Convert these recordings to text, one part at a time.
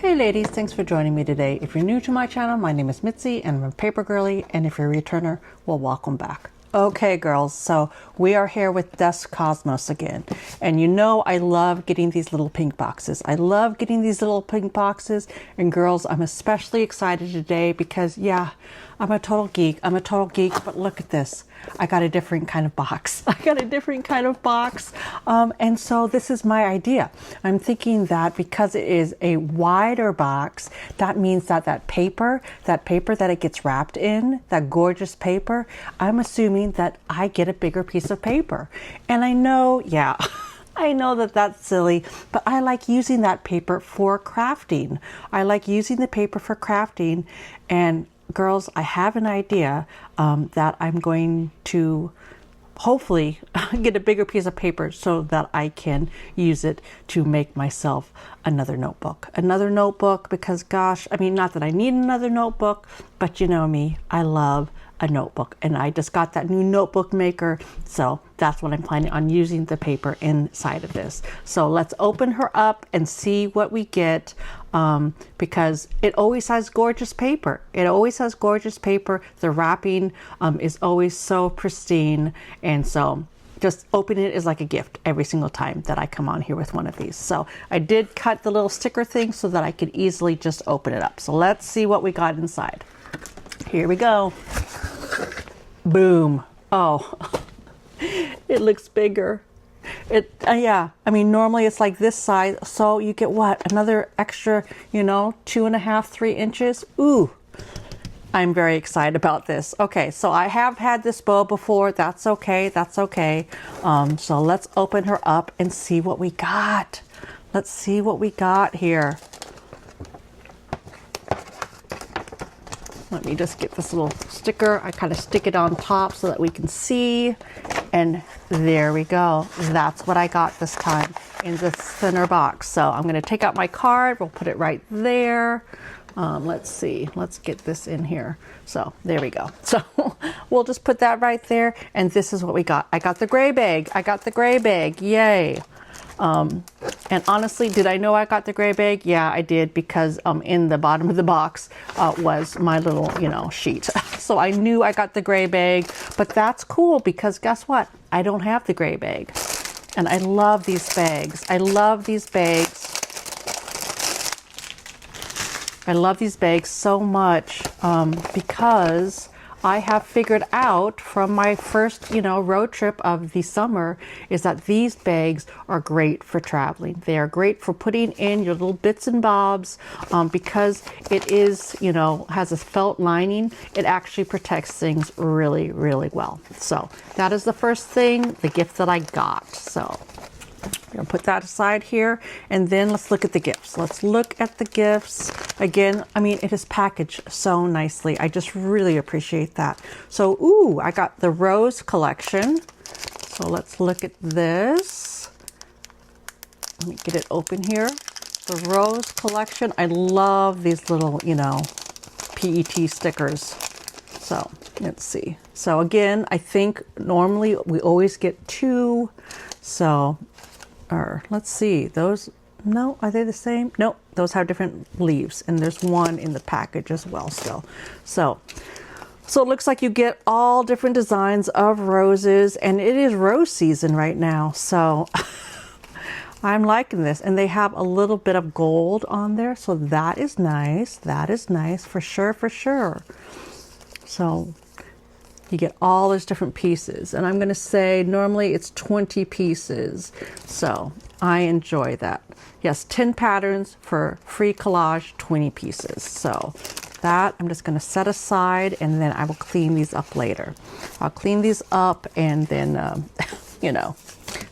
Hey ladies, thanks for joining me today. If you're new to my channel, my name is Mitzi and I'm a Paper Girlie, and if you're a returner, well, welcome back. Okay girls, so we are here with Dust Cosmos again, and you know I love getting these little pink boxes. I love getting these little pink boxes, and girls, I'm especially excited today because yeah, I'm a total geek, but look at this. I got a different kind of box. And so this is my idea. I'm thinking that because it is a wider box, that means that that paper that it gets wrapped in, that gorgeous paper, I'm assuming that I get a bigger piece of paper. And I know, yeah, I know that that's silly, but I like using that paper for crafting. And girls, I have an idea that I'm going to hopefully get a bigger piece of paper so that I can use it to make myself another notebook. Because gosh, I mean, not that I need another notebook, but you know me, I love a notebook, and I just got that new notebook maker, so that's what I'm planning on using the paper inside of this. So let's open her up and see what we get, because it always has gorgeous paper. The wrapping is always so pristine, and so just opening it is like a gift every single time that I come on here with one of these. So I did cut the little sticker thing so that I could easily just open it up. So let's see what we got inside. Here we go. Boom. Oh, it looks bigger. Yeah, I mean, normally it's like this size, so you get what? Another extra, 2.5, 3 inches. Ooh, I'm very excited about this. Okay, so I have had this bow before. That's okay. So let's open her up and see what we got. Let's see what we got here. Let me just get this little sticker. I kind of stick it on top so that we can see. And there we go. That's what I got this time in the center box. So I'm going to take out my card. We'll put it right there. Let's see. Let's get this in here. So there we go. So we'll just put that right there. And this is what we got. I got the gray bag. Yay. And honestly, did I know I got the gray bag? Yeah, I did, because in the bottom of the box was my little, sheet. So I knew I got the gray bag, but that's cool because guess what? I don't have the gray bag. And I love these bags. I love these bags so much because I have figured out from my first, road trip of the summer is that these bags are great for traveling. They are great for putting in your little bits and bobs because it is, has a felt lining. It actually protects things really, really well. So that is the first thing, the gift that I got. So I'm going to put that aside here, and then let's look at the gifts. Again, I mean, it is packaged so nicely. I just really appreciate that. So, ooh, I got the Rose collection. So let's look at this. Let me get it open here. The Rose collection. I love these little, PET stickers. So let's see. So again, I think normally we always get 2. So, or let's see, those, no, are they the same? Nope, those have different leaves, and there's 1 in the package as well still. So it looks like you get all different designs of roses, and it is rose season right now. So I'm liking this, and they have a little bit of gold on there. So that is nice. For sure. So you get all those different pieces, and I'm going to say normally it's 20 pieces. So I enjoy that. Yes, 10 patterns for free collage, 20 pieces. So that I'm just going to set aside, and then I will clean these up later. I'll clean these up and then,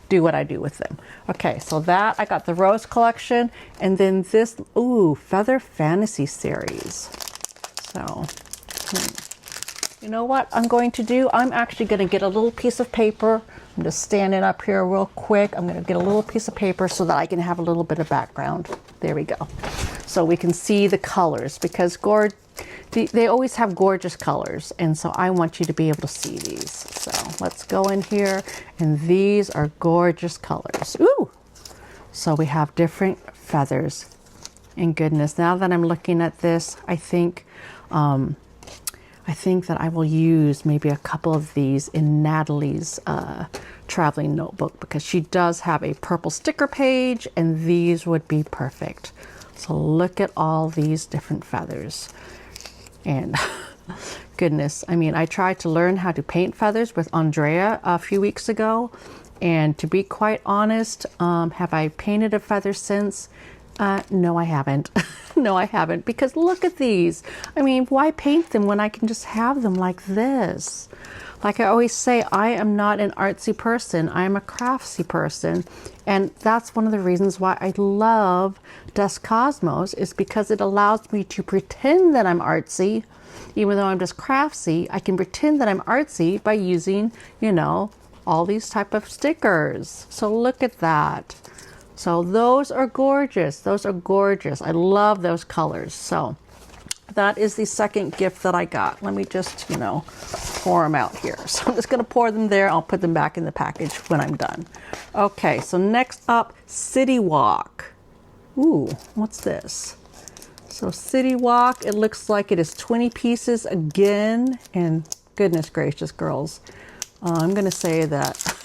do what I do with them. Okay, so that I got the Rose collection, and then this, ooh, Feather Fantasy series. So, you know what I'm going to do? I'm actually going to get a little piece of paper. I'm just standing up here real quick. I'm going to get a little piece of paper so that I can have a little bit of background. There we go. So we can see the colors, because they always have gorgeous colors. And so I want you to be able to see these. So let's go in here, and these are gorgeous colors. Ooh! So we have different feathers And goodness, now that I'm looking at this, I think that I will use maybe a couple of these in Natalie's traveling notebook, because she does have a purple sticker page, and these would be perfect. So look at all these different feathers. And goodness, I mean, I tried to learn how to paint feathers with Andrea a few weeks ago, and to be quite honest, have I painted a feather since? No, I haven't. No, I haven't, because look at these. I mean, why paint them when I can just have them like this? Like I always say, I am not an artsy person. I am a craftsy person. And that's one of the reasons why I love Dust Cosmos, is because it allows me to pretend that I'm artsy. Even though I'm just craftsy, I can pretend that I'm artsy by using, you know, all these type of stickers. So look at that. So those are gorgeous. Those are gorgeous. I love those colors. So that is the second gift that I got. Let me just, you know, pour them out here. So I'm just going to pour them there. I'll put them back in the package when I'm done. Okay, so next up, City Walk. Ooh, what's this? So City Walk, it looks like it is 20 pieces again. And goodness gracious, girls, I'm going to say that,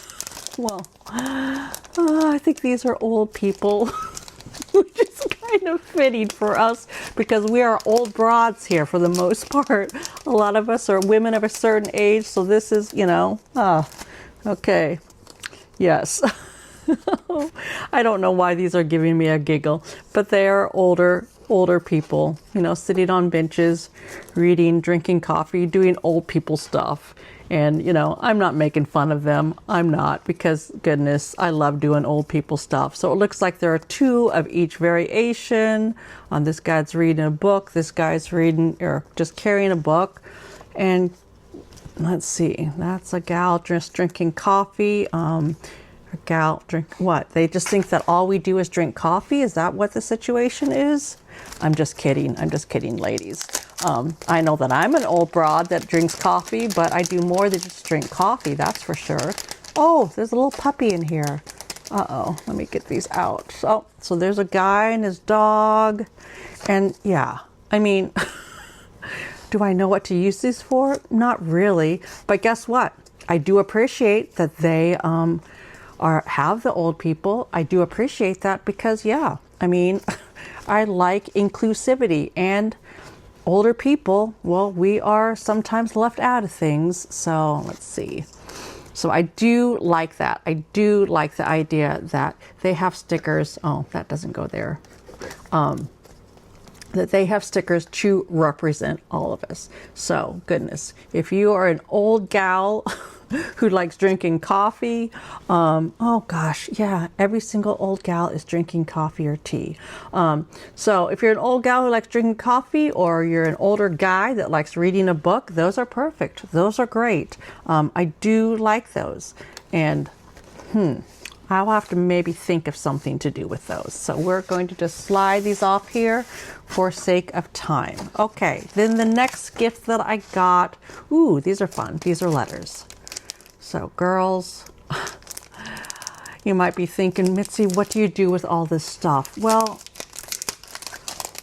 well, I think these are old people, which is kind of fitting for us because we are old broads here for the most part. A lot of us are women of a certain age, so this is, you know, okay, yes. I don't know why these are giving me a giggle, but they are older people, you know, sitting on benches, reading, drinking coffee, doing old people stuff. And, you know, I'm not making fun of them. I'm not, because goodness, I love doing old people stuff. So it looks like there are two of each variation. This guy's reading a book. This guy's reading, or just carrying a book. And let's see, that's a gal just drinking coffee. A gal drink what? They just think that all we do is drink coffee. Is that what the situation is? I'm just kidding. I'm just kidding, ladies. I know that I'm an old broad that drinks coffee, but I do more than just drink coffee, that's for sure. Oh, there's a little puppy in here. Uh-oh, let me get these out. So there's a guy and his dog. And yeah, I mean, do I know what to use these for? Not really. But guess what? I do appreciate that they have the old people. I do appreciate that because, yeah, I mean, I like inclusivity, and older people, well, we are sometimes left out of things. So let's see. So I do like that. I do like the idea that they have stickers. Oh, that doesn't go there. That they have stickers to represent all of us. So goodness, if you are an old gal who likes drinking coffee, oh gosh, yeah, every single old gal is drinking coffee or tea. So if you're an old gal who likes drinking coffee, or you're an older guy that likes reading a book, those are perfect. Those are great. I do like those. And I'll have to maybe think of something to do with those. So we're going to just slide these off here for sake of time. Okay, then the next gift that I got, ooh, these are fun. These are letters. So girls, you might be thinking, Mitzi, what do you do with all this stuff? Well,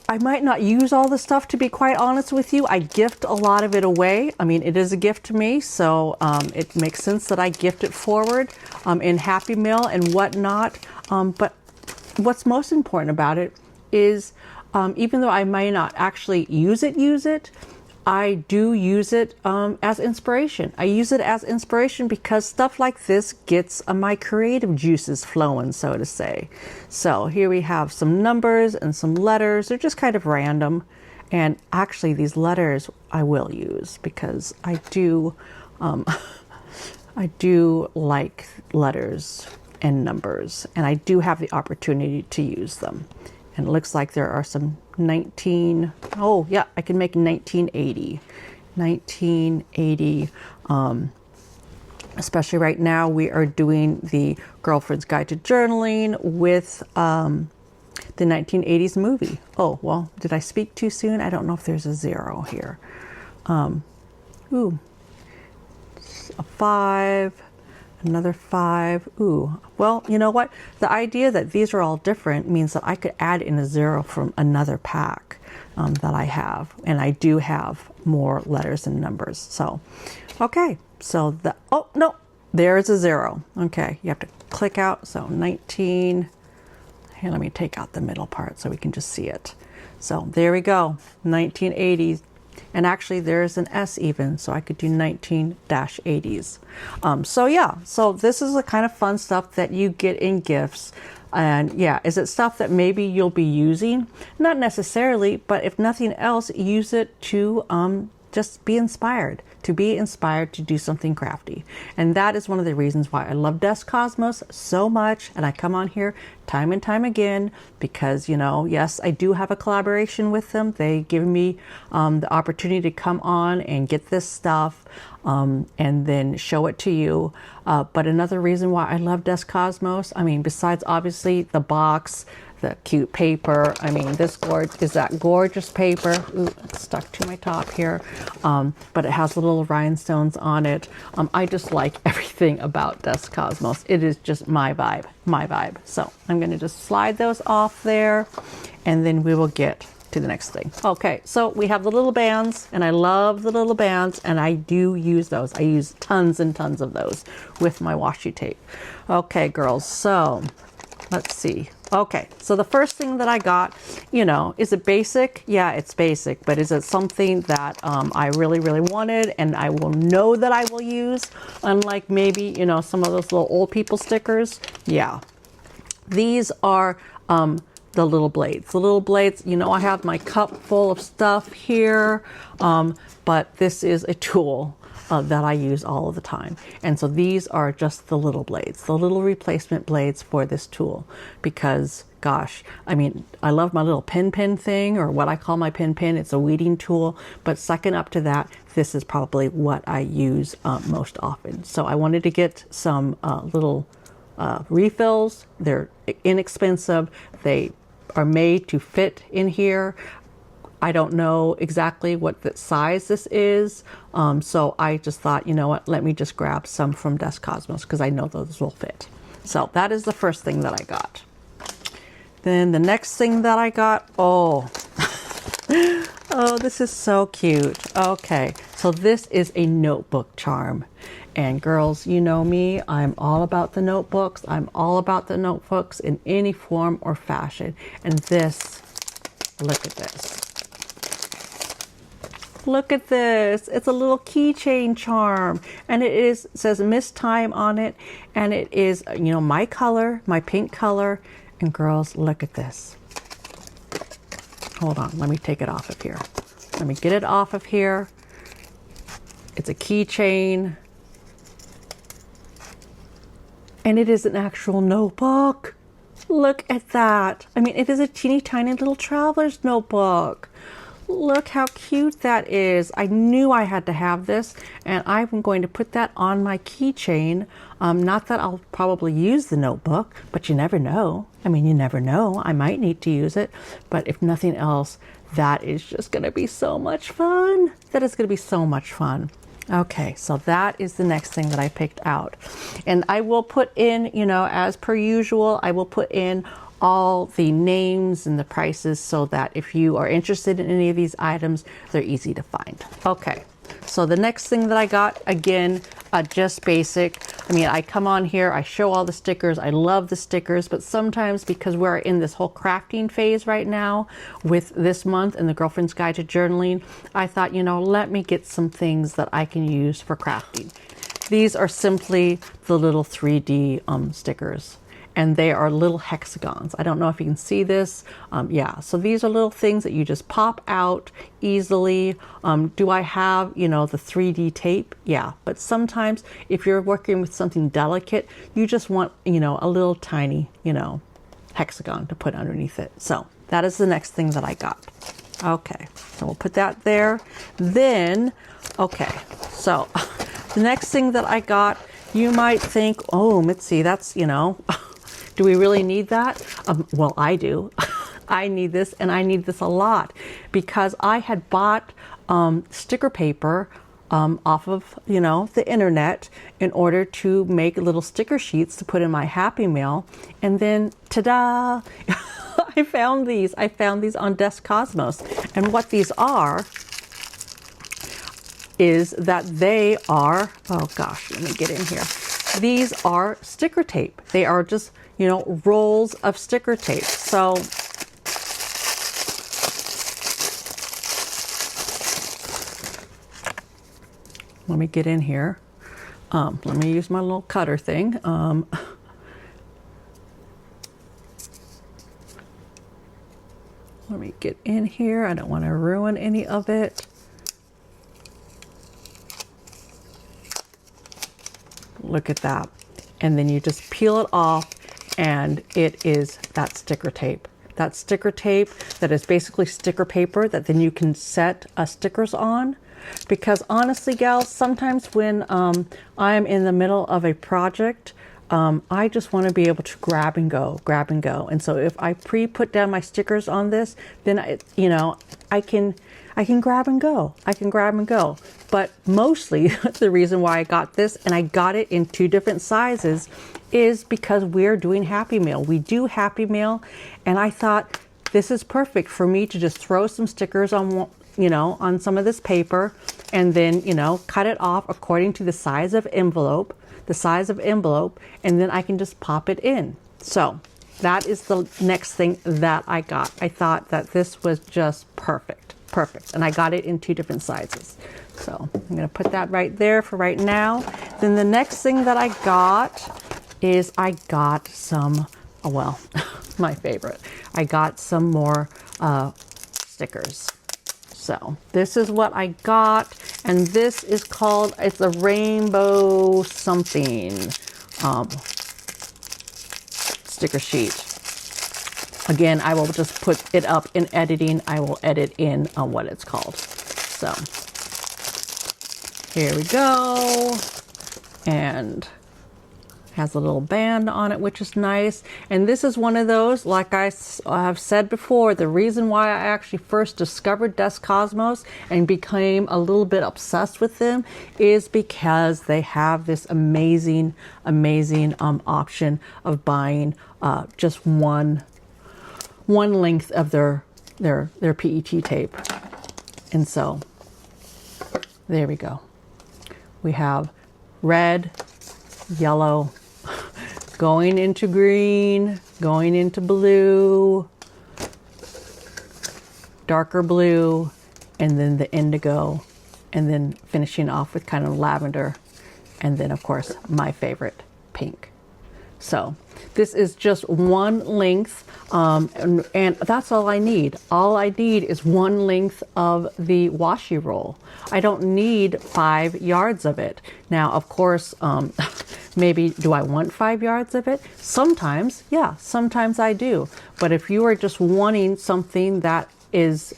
I might not use all the stuff, to be quite honest with you. I gift a lot of it away. I mean, it is a gift to me, so it makes sense that I gift it forward in Happy Mail and whatnot. But what's most important about it is, even though I may not actually use it, I do use it as inspiration. I use it as inspiration because stuff like this gets my creative juices flowing, so to say. So here we have some numbers and some letters. They're just kind of random. And actually these letters I will use because I do like letters and numbers, and I do have the opportunity to use them. And it looks like there are some oh yeah, I can make 1980. Especially right now, we are doing the Girlfriend's Guide to Journaling with the 1980s movie. Oh, well, did I speak too soon? I don't know if there's a 0 here. Ooh, a 5, Another 5. Ooh, well, you know what? The idea that these are all different means that I could add in a 0 from another pack that I have. And I do have more letters and numbers. So, okay. So oh, no, there's a 0. Okay, you have to click out. So 19. Here, let me take out the middle part so we can just see it. So there we go, 1980s. And actually there's an S even, so I could do 19-80s. So yeah, so this is the kind of fun stuff that you get in gifts. And yeah, is it stuff that maybe you'll be using? Not necessarily, but if nothing else, use it to just be inspired, to do something crafty. And that is one of the reasons why I love Desk Cosmos so much. And I come on here time and time again because, you know, yes, I do have a collaboration with them. They give me the opportunity to come on and get this stuff and then show it to you. But another reason why I love Desk Cosmos, I mean, besides obviously the box, the cute paper. I mean, this is that gorgeous paper. Ooh, it's stuck to my top here. But it has little rhinestones on it. I just like everything about Desk Cosmos. It is just my vibe. So I'm going to just slide those off there, and then we will get to the next thing. Okay, so we have the little bands, and I love the little bands, and I do use those. I use tons and tons of those with my washi tape. Okay, girls, so let's see. Okay, so the first thing that I got, you know, is it basic? Yeah, it's basic, but is it something that I really, really wanted and I will know that I will use? Unlike maybe, you know, some of those little old people stickers. Yeah, these are the little blades. The little blades, you know, I have my cup full of stuff here, but this is a tool that I use all of the time. And so these are just the little blades, the little replacement blades for this tool, because gosh, I mean, I love my little pin thing, or what I call my pin. It's a weeding tool, but second up to that, this is probably what I use most often. So I wanted to get some little refills. They're inexpensive. They are made to fit in here. I don't know exactly what the size this is, so I just thought, you know what, let me just grab some from Desk Cosmos because I know those will fit. So that is the first thing that I got. Then the next thing that I got, oh, oh, this is so cute. Okay, so this is a notebook charm. And girls, you know me, I'm all about the notebooks. I'm all about the notebooks in any form or fashion. And this, look at this. Look at this. It's a little keychain charm, and it says Miss Time on it, and it is, you know, my color, my pink color. And girls, look at this. Hold on, let me take it off of here. Let me get it off of here. It's a keychain, and it is an actual notebook. Look at that. I mean, it is a teeny tiny little traveler's notebook. Look how cute that is. I knew I had to have this, and I'm going to put that on my keychain. Not that I'll probably use the notebook, but you never know. I mean, you never know. I might need to use it, but if nothing else, that is just going to be so much fun. That is going to be so much fun. Okay, so that is the next thing that I picked out. And I will put in, you know, as per usual, I will put in all the names and the prices so that if you are interested in any of these items, they're easy to find. Okay, so the next thing that I got, again, just basic. I mean, I come on here, I show all the stickers. I love the stickers, but sometimes because we're in this whole crafting phase right now with this month and the Girlfriend's Guide to Journaling, I thought, you know, let me get some things that I can use for crafting. These are simply the little 3D stickers. And they are little hexagons. I don't know if you can see this. Yeah, so these are little things that you just pop out easily. Do I have, you know, the 3D tape? Yeah, but sometimes if you're working with something delicate, you just want, you know, a little tiny, you know, hexagon to put underneath it. So that is the next thing that I got. Okay, so we'll put that there. Then, okay, so the next thing that I got, you might think, oh, Mitzi, that's, you know, do we really need that? Well, I do. I need this, and I need this a lot because I had bought sticker paper off of, you know, the internet in order to make little sticker sheets to put in my Happy Mail. And then, ta-da! I found these on Desk Cosmos. And what these are is that they are, oh gosh, let me get in here. These are sticker tape. They are just, you know, rolls of sticker tape. So let me get in here. Let me use my little cutter thing. Let me get in here. I don't want to ruin any of it. Look at that. And then you just peel it off and it is that sticker tape. That sticker tape that is basically sticker paper that then you can set stickers on. Because honestly, gals, sometimes when I'm in the middle of a project, I just want to be able to grab and go. And so if I put down my stickers on this, then I can grab and go. But mostly the reason why I got this, and I got it in 2 different sizes, is because we're doing Happy Mail. We do Happy Mail, and I thought this is perfect for me to just throw some stickers on, on some of this paper, and then, cut it off according to the size of envelope, and then I can just pop it in. So that is the next thing that I got. I thought that this was just perfect. And I got it in 2 different sizes. So I'm going to put that right there for right now. Then the next thing that I got is I got some, my favorite. I got some more stickers. So this is what I got, and this is called, it's a rainbow something sticker sheet. Again, I will just put it up in editing. I will edit in what it's called. So here we go. And has a little band on it, which is nice. And this is one of those, like I have said before, the reason why I actually first discovered Desk Cosmos and became a little bit obsessed with them is because they have this amazing option of buying just one length of their PET tape. And so there we go. We have red, yellow, going into green, going into blue, darker blue, and then the indigo, and then finishing off with kind of lavender, and then of course my favorite, pink. So this is just one length, and that's all I need. All I need is one length of the washi roll. I don't need 5 yards of it. Now, of course, maybe do I want 5 yards of it? Sometimes, yeah, sometimes I do. But if you are just wanting something that is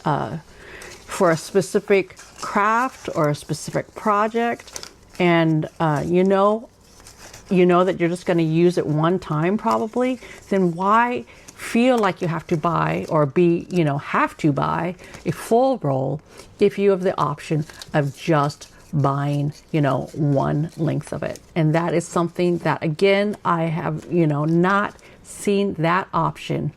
for a specific craft or a specific project, and you know that you're just going to use it one time probably, then why feel like you have to buy or have to buy a full roll if you have the option of just buying, one length of it? And that is something that, again, I have, not seen that option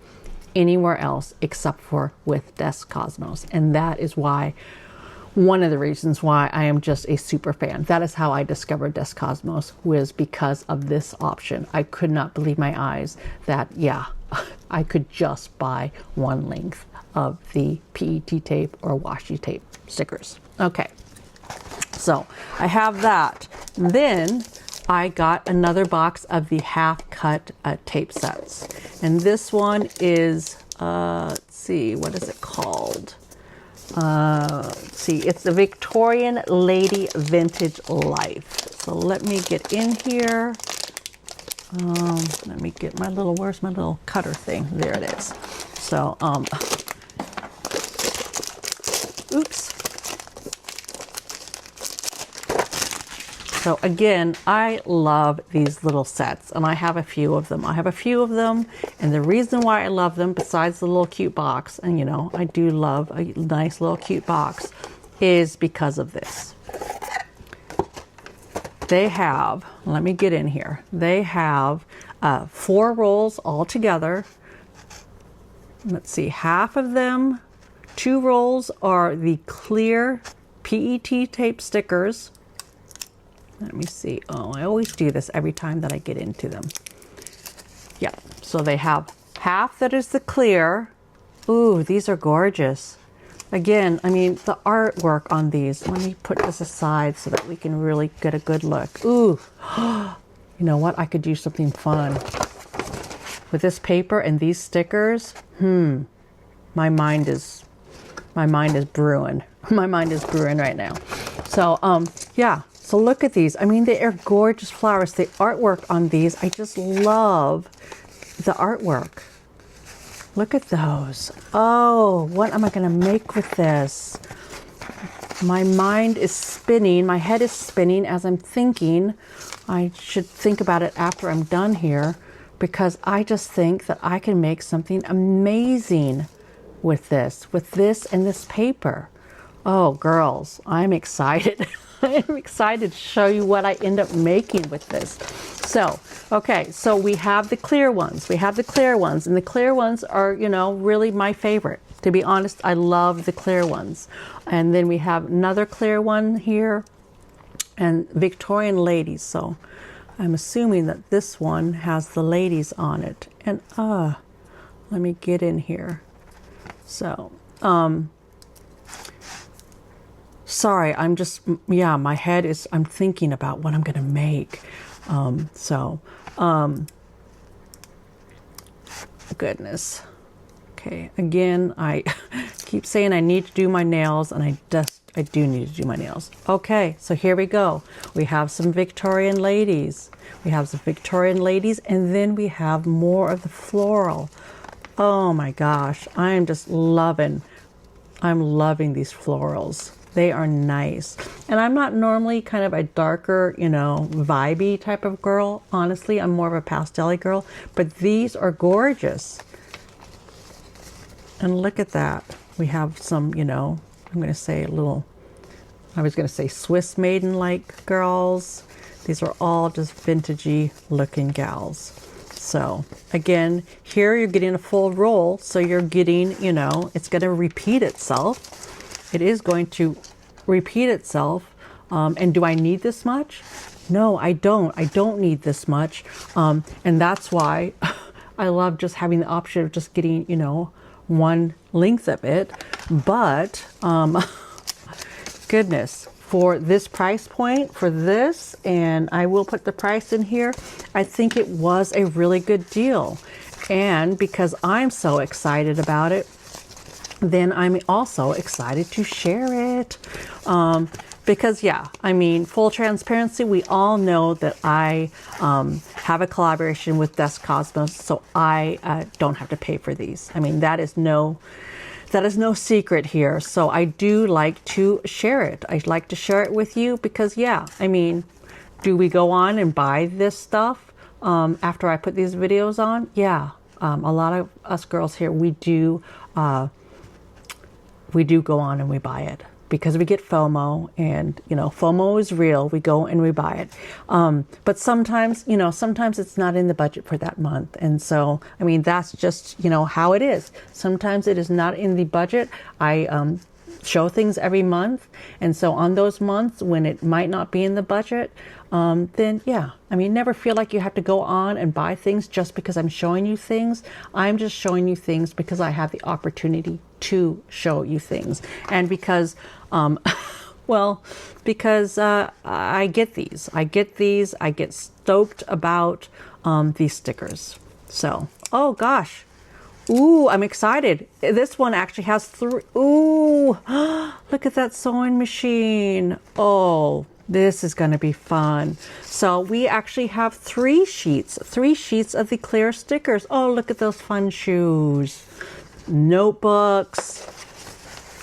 anywhere else except for with Desk Cosmos. And that is why, one of the reasons why I am just a super fan. That is how I discovered Desk Cosmos, was because of this option. I could not believe my eyes that, yeah, I could just buy one length of the PET tape or washi tape stickers. Okay, so I have that. Then I got another box of the half-cut tape sets. And this one is, let's see, what is it called? Let's see, it's the Victorian Lady Vintage Life. So let me get in here. Let me get my little, where's my little cutter thing? There it is. So, oops. So again, I love these little sets, and I have a few of them. And the reason why I love them, besides the little cute box, and I do love a nice little cute box, is because of this. they have, let me get in here. They have 4 rolls all together. Let's see, half of them, 2 rolls are the clear PET tape stickers. Let me see. Oh, I always do this every time that I get into them. Yeah, so they have half that is the clear. Ooh, these are gorgeous. Again, I mean, the artwork on these. Let me put this aside so that we can really get a good look. Ooh, you know what? I could do something fun. With this paper and these stickers, my mind is brewing. My mind is brewing right now. So, yeah. So look at these. I mean, they are gorgeous flowers. The artwork on these, I just love the artwork. Look at those. Oh, what am I going to make with this? My mind is spinning. My head is spinning as I'm thinking. I should think about it after I'm done here, because I just think that I can make something amazing with this and this paper. Oh, girls, I'm excited. I'm excited to show you what I end up making with this. So, okay, so we have the clear ones. We have the clear ones, and the clear ones are, you know, really my favorite. To be honest, I love the clear ones. And then we have another clear one here, and Victorian ladies. So I'm assuming that this one has the ladies on it. And let me get in here. So, sorry, I'm just, yeah, my head is, I'm thinking about what I'm going to make. Goodness. Okay, again, I keep saying I need to do my nails, and I do need to do my nails. Okay, so here we go. We have some Victorian ladies. We have some Victorian ladies, and then we have more of the floral. Oh my gosh, I'm loving these florals. They are nice. And I'm not normally kind of a darker, you know, vibey type of girl. Honestly, I'm more of a pastel-y girl, but these are gorgeous. And look at that. We have some, you know, I'm going to say I was going to say Swiss maiden-like girls. These are all just vintagey looking gals. So again, here you're getting a full roll. So you're getting, you know, it's going to repeat itself. It is going to repeat itself. And do I need this much? No, I don't. I don't need this much. And that's why I love just having the option of just getting, you know, one length of it. But goodness, for this price point, for this, and I will put the price in here, I think it was a really good deal. And because I'm so excited about it, then I'm also excited to share it. Because yeah, I mean, full transparency, we all know that I have a collaboration with Desk Cosmos, so I don't have to pay for these. I mean, that is no secret here. So I do like to share it. I like to share it with you because yeah, I mean, do we go on and buy this stuff after I put these videos on? Yeah, a lot of us girls here, we do go on and we buy it because we get FOMO, and you know, FOMO is real. We go and we buy it. But sometimes, you know, sometimes it's not in the budget for that month. And so, I mean, that's just, you know, how it is. Sometimes it is not in the budget. I show things every month. And so on those months when it might not be in the budget, then yeah, I mean, never feel like you have to go on and buy things just because I'm showing you things. I'm just showing you things because I have the opportunity to show you things. And because, well, because I get these. I get stoked about these stickers. So, oh gosh. Ooh, I'm excited. This one actually has 3. Ooh, look at that sewing machine. Oh, this is going to be fun. So we actually have 3 sheets of the clear stickers. Oh, look at those fun shoes. Notebooks,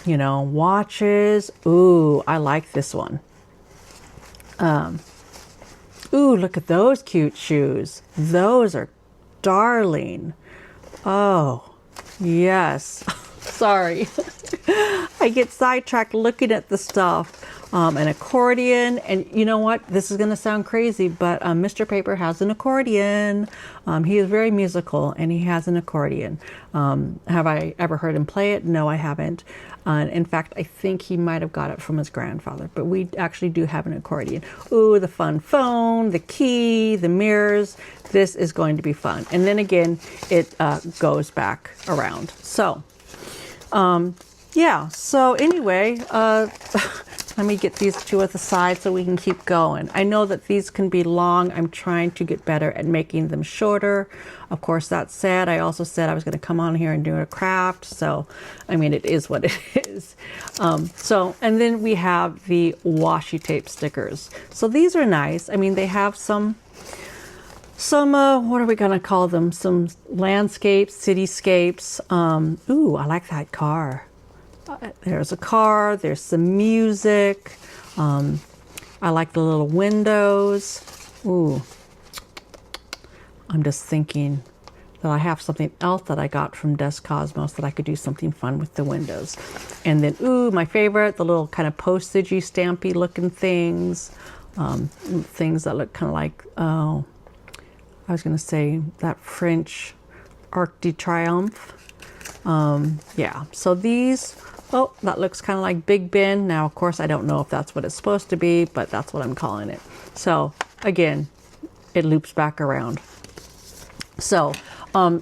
you know, watches. Ooh, I like this one. Ooh, look at those cute shoes. Those are darling. Oh, yes. Sorry. I get sidetracked looking at the stuff. An accordion, and you know what? This is going to sound crazy, but Mr. Paper has an accordion. He is very musical, and he has an accordion. Have I ever heard him play it? No, I haven't. In fact, I think he might have got it from his grandfather, but we actually do have an accordion. Ooh, the fun phone, the key, the mirrors. This is going to be fun. And then again, it goes back around. So, yeah. So anyway, let me get these two at the side so we can keep going. I know that these can be long. I'm trying to get better at making them shorter. Of course, that said, I also said I was going to come on here and do a craft. So, I mean, it is what it is. And then we have the washi tape stickers. So these are nice. I mean, they have some what are we going to call them? Some landscapes, cityscapes. Ooh, I like that car. There's a car, there's some music. I like the little windows. Ooh, I'm just thinking that I have something else that I got from Des Cosmos that I could do something fun with the windows. And then, ooh, my favorite, the little kind of postagey, stampy looking things. Things that look kind of like, oh, I was going to say that French Arc de Triomphe. Yeah, so these... Oh, that looks kind of like Big Ben. Now, of course, I don't know if that's what it's supposed to be, but that's what I'm calling it. So, again, it loops back around. So,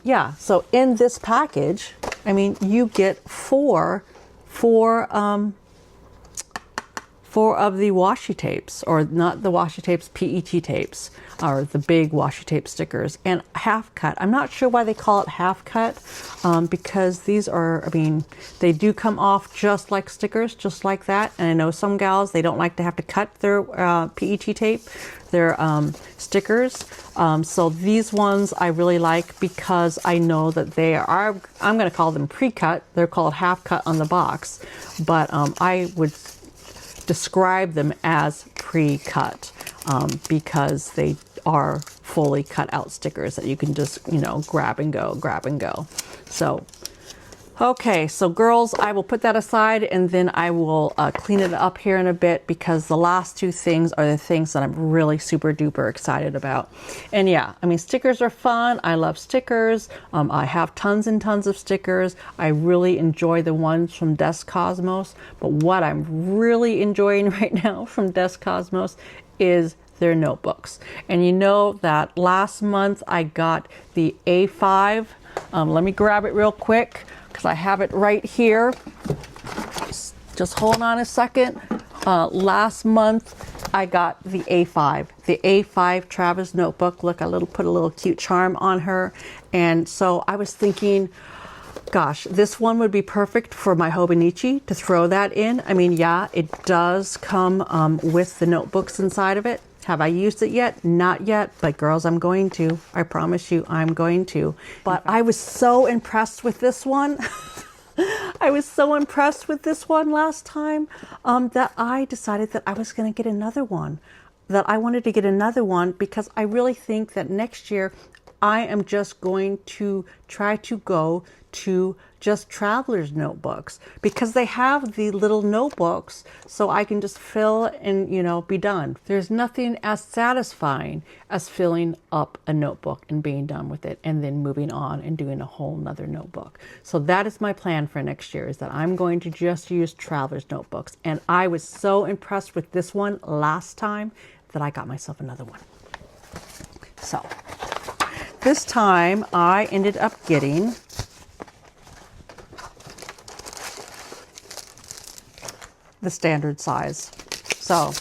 yeah. So, in this package, I mean, you get four of the washi tapes, or not the washi tapes, PET tapes, or the big washi tape stickers, and half cut. I'm not sure why they call it half cut, because these are, I mean, they do come off just like stickers, just like that. And I know some gals, they don't like to have to cut their PET tape, their stickers. So these ones I really like because I know that they are, I'm going to call them pre-cut. They're called half cut on the box, but I would describe them as pre-cut because they are fully cut out stickers that you can just, you know, grab and go. So, okay, so girls, I will put that aside and then I will clean it up here in a bit because the last two things are the things that I'm really super duper excited about. And yeah, I mean, stickers are fun. I love stickers. I have tons and tons of stickers. I really enjoy the ones from Des Cosmos, but what I'm really enjoying right now from Des Cosmos is their notebooks. And you know that last month I got the A5. Let me grab it real quick because I have it right here. Just hold on a second. Last month I got the A5. The A5 Travis notebook. Look, I put a little cute charm on her. And so I was thinking, gosh, this one would be perfect for my Hobonichi to throw that in. I mean, yeah, it does come with the notebooks inside of it. Have I used it yet? Not yet, but girls, I'm going to. I promise you, I'm going to. But I was so impressed with this one. I was so impressed with this one last time that I decided that I was going to get another one. That I wanted to get another one because I really think that next year I am just going to try to go to just traveler's notebooks because they have the little notebooks so I can just fill and, you know, be done. There's nothing as satisfying as filling up a notebook and being done with it and then moving on and doing a whole nother notebook. So that is my plan for next year, is that I'm going to just use traveler's notebooks. And I was so impressed with this one last time that I got myself another one. So this time I ended up getting the standard size. So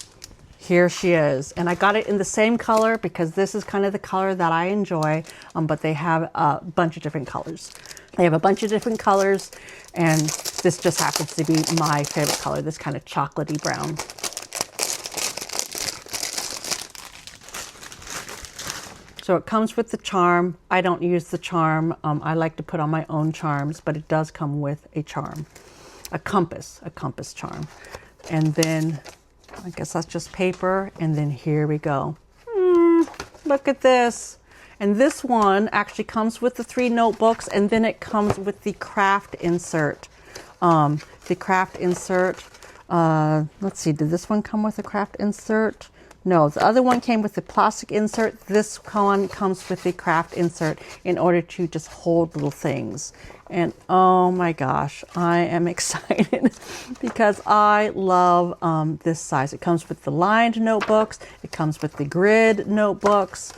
here she is. And I got it in the same color because this is kind of the color that I enjoy, but they have a bunch of different colors. They have a bunch of different colors, and this just happens to be my favorite color, this kind of chocolatey brown. So it comes with the charm. I don't use the charm. I like to put on my own charms, but it does come with a charm. A compass charm. And then I guess that's just paper. And then here we go. Look at this. And this one actually comes with the 3 notebooks, and then it comes with the craft insert. the craft insert. Let's see, did this one come with a craft insert? No, the other one came with the plastic insert. This one comes with the craft insert in order to just hold little things. And oh my gosh, I am excited because I love this size. It comes with the lined notebooks, it comes with the grid notebooks,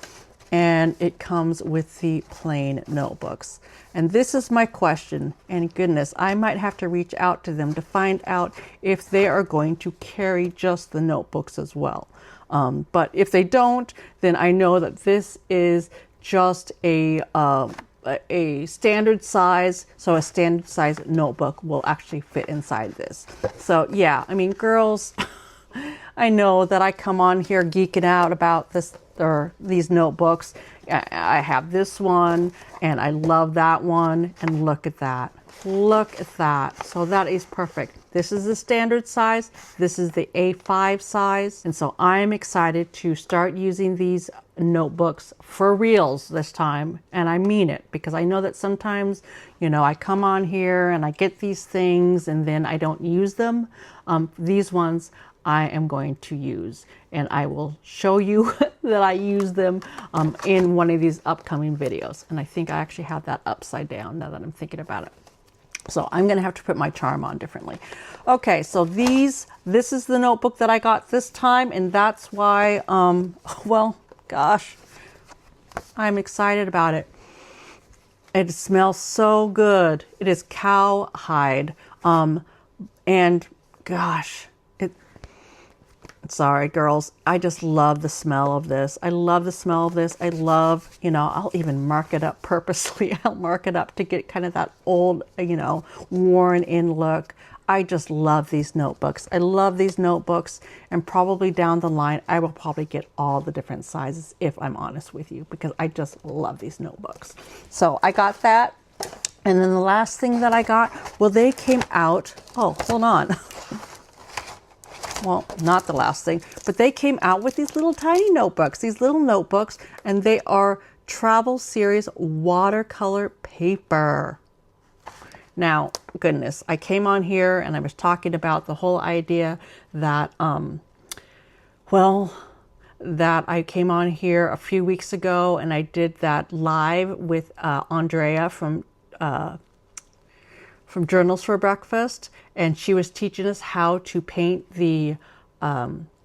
and it comes with the plain notebooks. And this is my question, and goodness, I might have to reach out to them to find out if they are going to carry just the notebooks as well. But if they don't, then I know that this is just a standard size. So a standard size notebook will actually fit inside this. So yeah, I mean, girls, I know that I come on here geeking out about this or these notebooks. I have this one and I love that one, and look at that. Look at that. So that is perfect. This is the standard size. This is the A5 size. And so I'm excited to start using these notebooks for reals this time. And I mean it, because I know that sometimes, you know, I come on here and I get these things and then I don't use them. These ones I am going to use, and I will show you that I use them in one of these upcoming videos. And I think I actually have that upside down now that I'm thinking about it. So I'm going to have to put my charm on differently. Okay, so this is the notebook that I got this time, and that's why, well, gosh, I'm excited about it. It smells so good. It is cowhide. And gosh, sorry, girls, I just love the smell of this. I love the smell of this. I love, you know, I'll even mark it up purposely. I'll mark it up to get kind of that old, you know, worn in look. I just love these notebooks. I love these notebooks, and probably down the line, I will probably get all the different sizes if I'm honest with you, because I just love these notebooks. So I got that. And then the last thing that I got, well, they came out, oh, hold on. Well, not the last thing, but they came out with these little tiny notebooks, and they are travel series watercolor paper. Now, goodness, I came on here and I was talking about the whole idea that, that I came on here a few weeks ago and I did that live with Andrea from Journals for Breakfast, and she was teaching us how to paint the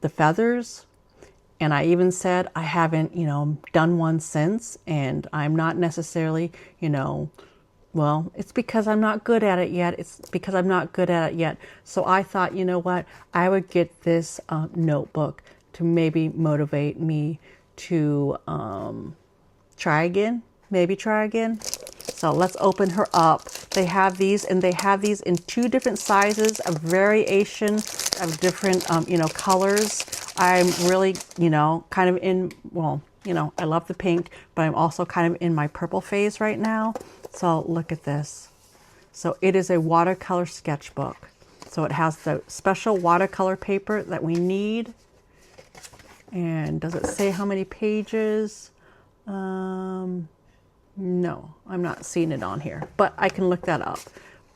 feathers. And I even said I haven't, you know, done one since, and I'm not necessarily, you know, well, it's because I'm not good at it yet. So I thought, you know what, I would get this notebook to maybe motivate me to try again. So let's open her up. They have these, and they have these in two different sizes, a variation of different, you know, colors. I'm really, you know, kind of in, well, you know, I love the pink, but I'm also kind of in my purple phase right now. So look at this. So it is a watercolor sketchbook. So it has the special watercolor paper that we need. And does it say how many pages? No, I'm not seeing it on here, but I can look that up.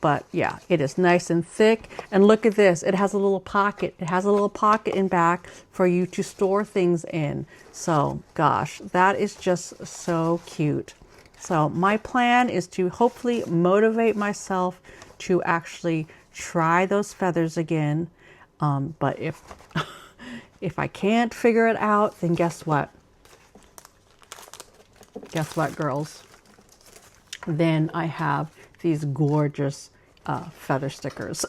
But yeah, it is nice and thick. And look at this. It has a little pocket. It has a little pocket in back for you to store things in. So gosh, that is just so cute. So my plan is to hopefully motivate myself to actually try those feathers again. But if I can't figure it out, then guess what? Guess what, girls? Then I have these gorgeous feather stickers.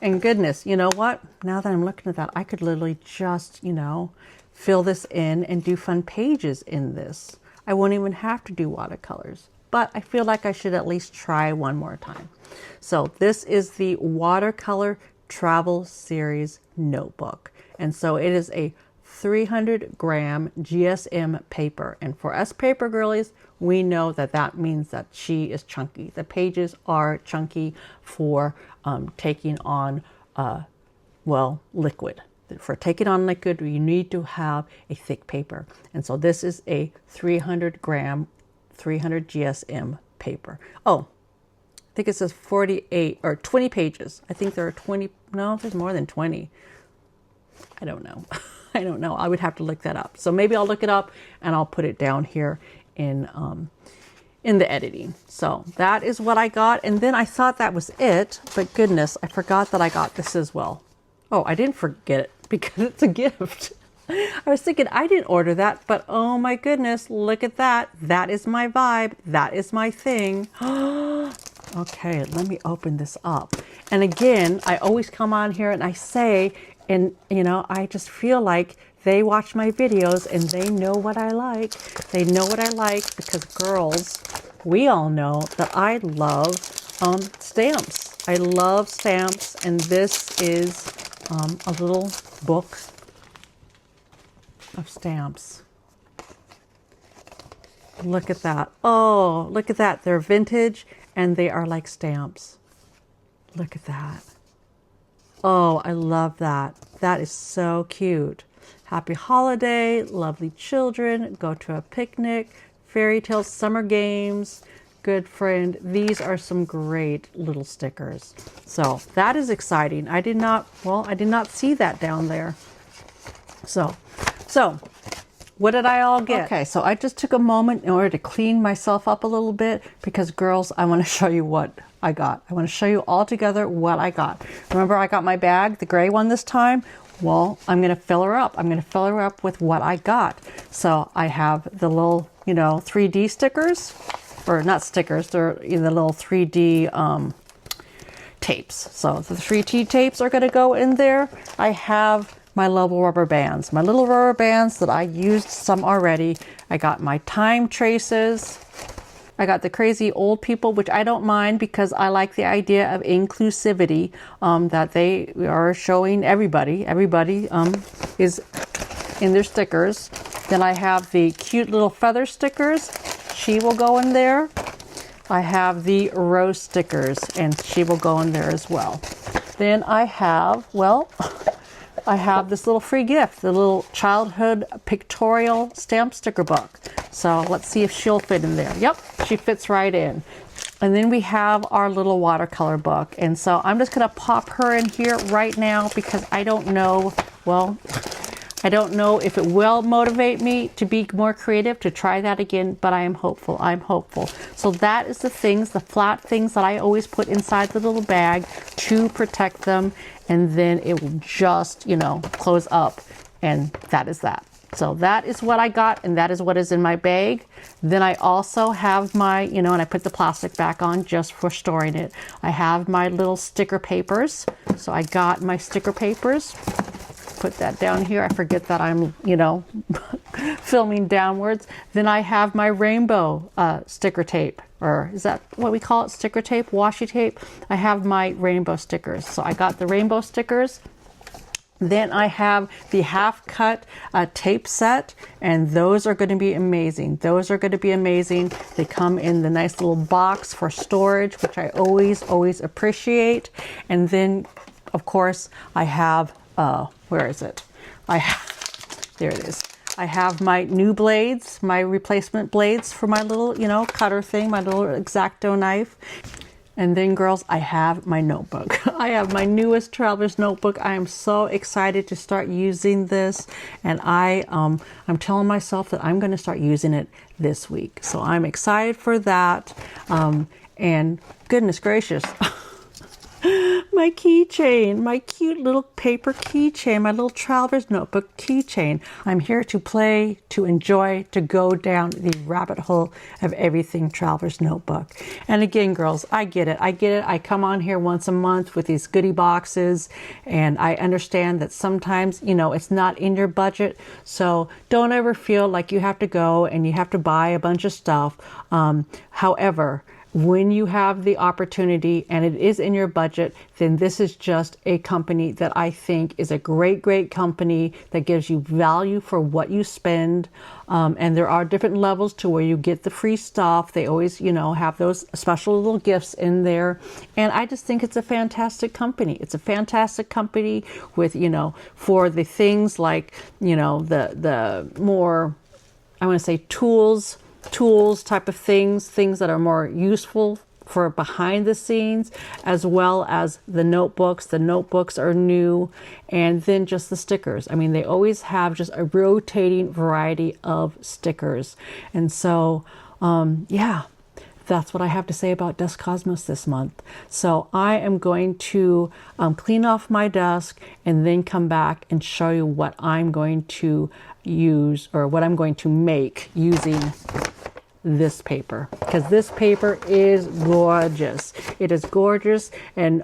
And goodness, you know what? Now that I'm looking at that, I could literally just, you know, fill this in and do fun pages in this. I won't even have to do watercolors, but I feel like I should at least try one more time. So this is the Watercolor Travel Series Notebook. And so it is a 300-gram GSM paper. And for us paper girlies, we know that that means that she is chunky. The pages are chunky for taking on, liquid. For taking on liquid, you need to have a thick paper. And so this is a 300-gram, 300 GSM paper. Oh, I think it says 48 or 20 pages. I think there are 20. No, there's more than 20. I don't know. I don't know. I would have to look that up. So maybe I'll look it up and I'll put it down here in the editing. So that is what I got. And then I thought that was it, but goodness, I forgot that I got this as well. Oh, I didn't forget it because it's a gift. I was thinking I didn't order that, but oh my goodness, look at that. That is my vibe. That is my thing. Okay, let me open this up. And again, I always come on here and I say, and you know, I just feel like they watch my videos and they know what I like. They know what I like because girls, we all know that I love stamps. I love stamps, and this is a little book of stamps. Look at that. Oh, look at that. They're vintage and they are like stamps. Look at that. Oh, I love that. That is so cute. Happy holiday, lovely children, go to a picnic, fairy tales, summer games, good friend. These are some great little stickers. So that is exciting. I did not see that down there. So what did I all get? Okay, so I just took a moment in order to clean myself up a little bit because girls, I want to show you what I got. I want to show you all together what I got. Remember I got my bag, the gray one this time? Well, I'm going to fill her up. I'm going to fill her up with what I got. So I have the little, 3D stickers, or not stickers, they're the little 3D tapes. So the 3D tapes are going to go in there. I have my little rubber bands. My little rubber bands that I used some already. I got my time traces. I got the crazy old people, which I don't mind because I like the idea of inclusivity, that they are showing everybody. Everybody is in their stickers. Then I have the cute little feather stickers. She will go in there. I have the rose stickers and she will go in there as well. Then I have, I have this little free gift, the little childhood pictorial stamp sticker book. So let's see if she'll fit in there. Yep, she fits right in. And then we have our little watercolor book. And so I'm just going to pop her in here right now because I don't know, I don't know if it will motivate me to be more creative, to try that again, but I am hopeful. I'm hopeful. So that is the things, the flat things that I always put inside the little bag to protect them. And then it will just, close up. And that is that. So that is what I got, and that is what is in my bag. Then I also have my, and I put the plastic back on just for storing it. I have my little sticker papers. So I got my sticker papers. Put that down here. I forget that I'm, filming downwards. Then I have my rainbow sticker tape, or is that what we call it? Sticker tape, washi tape. I have my rainbow stickers. So I got the rainbow stickers. Then I have the half cut tape set, and those are going to be amazing. Those are going to be amazing. They come in the nice little box for storage, which I always appreciate. And then, of course, I have, where is it? There it is. I have my new blades, my replacement blades for my little, cutter thing, my little X-Acto knife. And then girls, I have my notebook. I have my newest traveler's notebook. I am so excited to start using this. And I'm telling myself that I'm going to start using it this week. So I'm excited for that. And goodness gracious, my keychain, my cute little paper keychain, my little traveler's notebook keychain. I'm here to play, to enjoy, to go down the rabbit hole of everything traveler's notebook. And again, girls, I get it. I come on here once a month with these goodie boxes, and I understand that sometimes, it's not in your budget. So don't ever feel like you have to go and you have to buy a bunch of stuff. However, when you have the opportunity and it is in your budget, then this is just a company that I think is a great company that gives you value for what you spend. And there are different levels to where you get the free stuff. They always, have those special little gifts in there. And I just think it's a fantastic company. It's a fantastic company with, for the things like, the more, I want to say tools type of things that are more useful for behind the scenes, as well as the notebooks. The notebooks are new, and then just the stickers. I mean, they always have just a rotating variety of stickers. And so, yeah, that's what I have to say about Desk Cosmos this month. So I am going to clean off my desk and then come back and show you what I'm going to use, or what I'm going to make using this paper, because this paper is gorgeous. It is gorgeous. And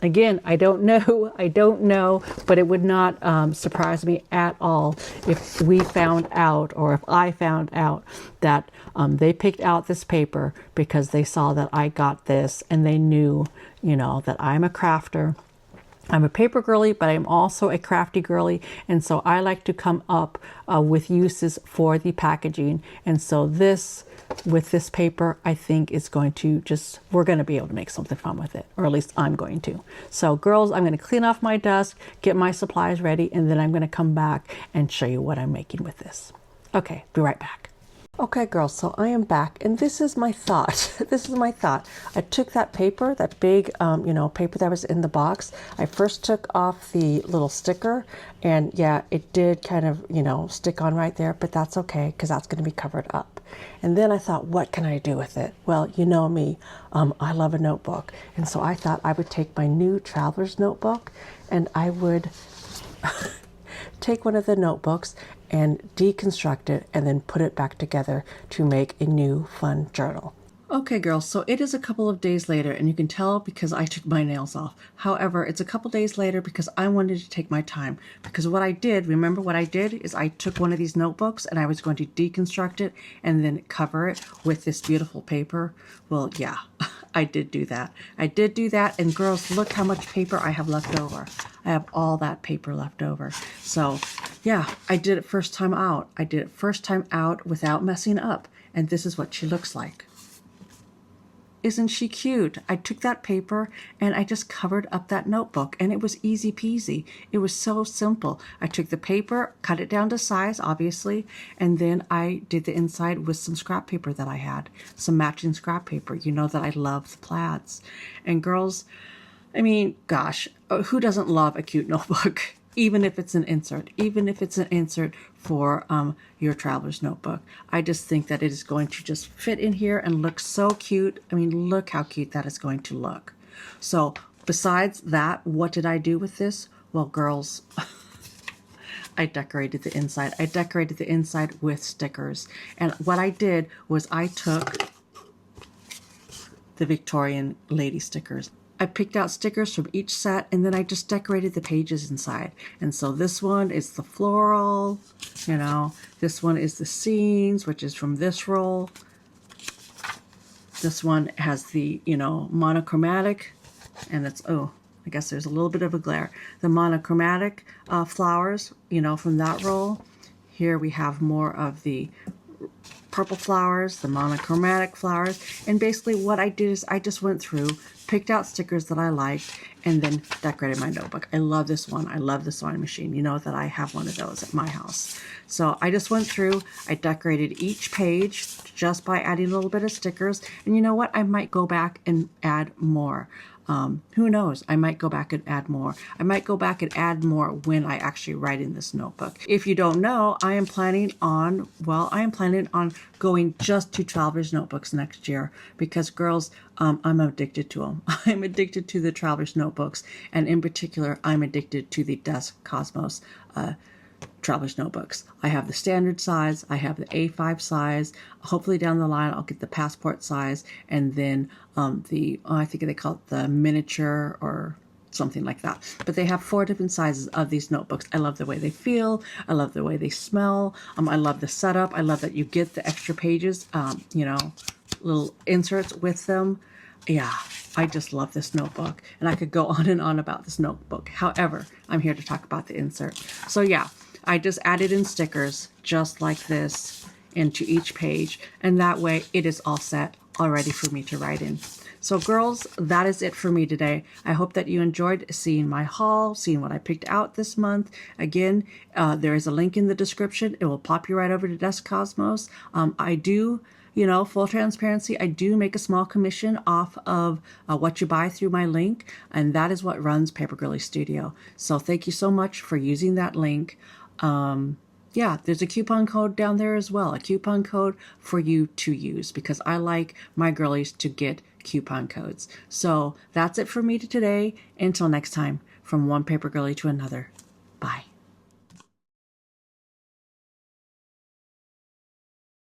again, I don't know, but it would not surprise me at all if we found out, or if I found out that they picked out this paper because they saw that I got this, and they knew, you know, that I'm a crafter. I'm a paper girly, but I'm also a crafty girly, and so I like to come up with uses for the packaging. And so with this paper, I think is going to we're going to be able to make something fun with it, or at least I'm going to. So girls, I'm going to clean off my desk, get my supplies ready, and then I'm going to come back and show you what I'm making with this. Okay, be right back. Okay, girls, so I am back, and this is my thought. This is my thought. I took that paper, that big, paper that was in the box. I first took off the little sticker, and yeah, it did kind of, stick on right there, but that's okay, because that's going to be covered up. And then I thought, what can I do with it? Well, you know me, I love a notebook, and so I thought I would take my new traveler's notebook, and I would take one of the notebooks and deconstruct it and then put it back together to make a new fun journal. Okay, girls, so it is a couple of days later, and you can tell because I took my nails off. However, it's a couple days later because I wanted to take my time. Because remember what I did is I took one of these notebooks and I was going to deconstruct it and then cover it with this beautiful paper. Well, yeah, I did do that. And girls, look how much paper I have left over. I have all that paper left over. So yeah, I did it first time out. I did it first time out without messing up. And this is what she looks like. Isn't she cute? I took that paper and I just covered up that notebook, and it was easy peasy. It was so simple. I took the paper, cut it down to size, obviously, and then I did the inside with some scrap paper that I had, some matching scrap paper. You know that I love the plaids. And girls, I mean, gosh, who doesn't love a cute notebook? Even if it's an insert for your traveler's notebook. I just think that it is going to just fit in here and look so cute. I mean, look how cute that is going to look. So besides that, what did I do with this? Well, girls, I decorated the inside. I decorated the inside with stickers. And what I did was I took the Victorian lady stickers. I picked out stickers from each set, and then I just decorated the pages inside. And so this one is the floral, this one is the scenes, which is from this roll. This one has the, monochromatic, and it's, I guess there's a little bit of a glare. The monochromatic flowers, from that roll. Here we have more of the purple flowers, the monochromatic flowers. And basically what I did is I just went through, picked out stickers that I liked, and then decorated my notebook. I love this one. I love the sewing machine. You know that I have one of those at my house. So I just went through, I decorated each page just by adding a little bit of stickers. And you know what? I might go back and add more. Who knows? I might go back and add more. I might go back and add more when I actually write in this notebook. If you don't know, I am planning on going just to traveler's notebooks next year because, girls, I'm addicted to them. I'm addicted to the traveler's notebooks, and in particular, I'm addicted to the Desk Cosmos traveler's notebooks. I have the standard size, I have the A5 size. Hopefully down the line I'll get the passport size, and then I think they call it the miniature or something like that. But they have 4 different sizes of these notebooks. I love the way they feel. I love the way they smell. I love the setup. I love that you get the extra pages, little inserts with them. Yeah, I just love this notebook, and I could go on and on about this notebook. However, I'm here to talk about the insert. So yeah, I just added in stickers just like this into each page, and that way it is all set, all ready for me to write in. So girls, that is it for me today. I hope that you enjoyed seeing my haul, seeing what I picked out this month. Again, there is a link in the description. It will pop you right over to Desk Cosmos. I do you know, full transparency, I do make a small commission off of what you buy through my link, and that is what runs Paper Girlie Studio. So thank you so much for using that link. Yeah, there's a coupon code down there as well, a coupon code for you to use, because I like my girlies to get coupon codes. So that's it for me today. Until next time, from one paper girlie to another.